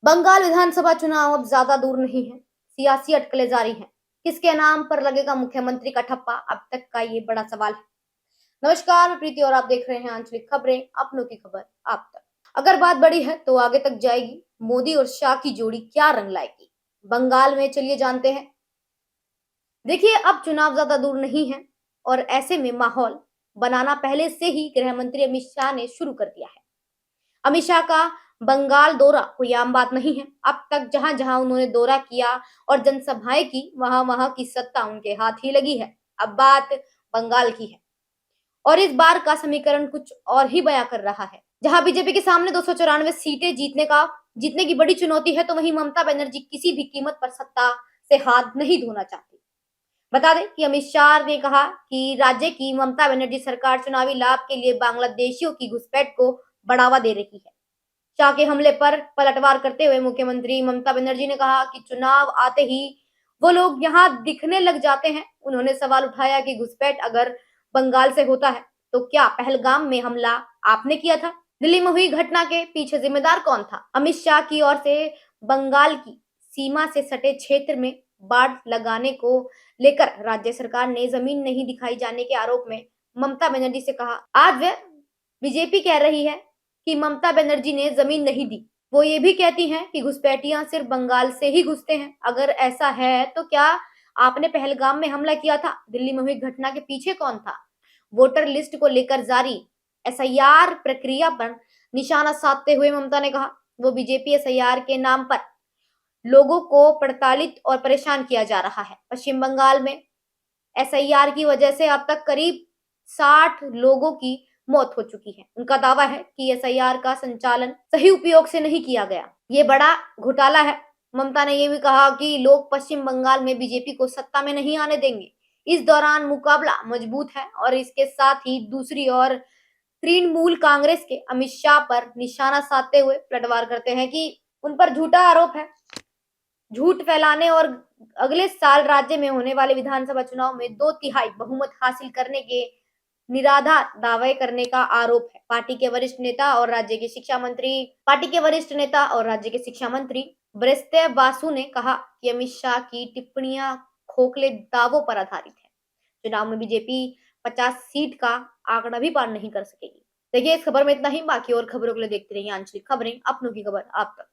बंगाल विधानसभा चुनाव अब ज्यादा दूर नहीं है। सियासी अटकलें जारी हैं। किसके नाम पर लगेगा मुख्यमंत्री का ठप्पा, अब तक का ये बड़ा सवाल है। नमस्कार, मैं प्रीति और आप देख रहे हैं आंचलिक खबरें, अपनों की खबर आप तक। अगर बात बड़ी है तो आगे तक जाएगी। मोदी और शाह की जोड़ी क्या रंग लाएगी बंगाल में, चलिए जानते हैं। देखिए, अब चुनाव ज्यादा दूर नहीं है और ऐसे में माहौल बनाना पहले से ही गृह मंत्री अमित शाह ने शुरू कर दिया है। अमित शाह का बंगाल दौरा कोई आम बात नहीं है। अब तक जहां जहां उन्होंने दौरा किया और जनसभाएं की, वहां वहां की सत्ता उनके हाथ ही लगी है। अब बात बंगाल की है और इस बार का समीकरण कुछ और ही बयां कर रहा है। जहां बीजेपी के सामने 294 सीटें जीतने की बड़ी चुनौती है, तो वहीं ममता बनर्जी किसी भी कीमत पर सत्ता से हाथ नहीं धोना चाहती। बता दें कि अमित शाह ने कहा कि राज्य की ममता बनर्जी सरकार चुनावी लाभ के लिए बांग्लादेशियों की घुसपैठ को बढ़ावा दे रही है। शाह के हमले पर पलटवार करते हुए मुख्यमंत्री ममता बनर्जी ने कहा कि चुनाव आते ही वो लोग यहाँ दिखने लग जाते हैं। उन्होंने सवाल उठाया कि घुसपैठ अगर बंगाल से होता है तो क्या पहलगाम में हमला आपने किया था? दिल्ली में हुई घटना के पीछे जिम्मेदार कौन था? अमित शाह की ओर से बंगाल की सीमा से सटे क्षेत्र में बाढ़ लगाने को लेकर राज्य सरकार ने जमीन नहीं दिखाई जाने के आरोप में ममता बनर्जी से कहा। आज वे बीजेपी कह रही है कि ममता बनर्जी ने जमीन नहीं दी। वो ये भी कहती हैं कि घुसपैठियां सिर्फ बंगाल से ही घुसते हैं। अगर ऐसा है तो क्या आपने पहलगाम में हमला किया था? दिल्ली में हुई घटना के पीछे कौन था? वोटर लिस्ट को लेकर जारी एसआईआर प्रक्रिया पर निशाना साधते हुए ममता ने कहा, वो बीजेपी एसआईआर के नाम पर लोगों को प्रताड़ित और परेशान किया जा रहा है। पश्चिम बंगाल में एसआईआर की वजह से अब तक करीब 60 लोगों की मौत हो चुकी है। उनका दावा है कि एसआईआर का संचालन सही उपयोग से नहीं किया गया। ये बड़ा घोटाला है। ममता ने यह भी कहा कि लोग पश्चिम बंगाल में बीजेपी को सत्ता में नहीं आने देंगे। इस दौरान मुकाबला मजबूत है और इसके साथ ही दूसरी ओर तृणमूल कांग्रेस के अमित शाह पर निशाना साधते हुए पलटवार करते हैं कि उन पर झूठा आरोप है, झूठ फैलाने और अगले साल राज्य में होने वाले विधानसभा चुनाव में 2/3 बहुमत हासिल करने के निराधार दावे करने का आरोप है। पार्टी के वरिष्ठ नेता और राज्य के शिक्षा मंत्री ब्रस्ते बासु ने कहा कि अमित शाह की टिप्पणियां खोखले दावों पर आधारित है। चुनाव में बीजेपी 50 सीट का आंकड़ा भी पार नहीं कर सकेगी। देखिए, इस खबर में इतना ही। बाकी और खबरों के लिए देखते रहिए आंचलिक खबरें, अपनों की खबर आप तक।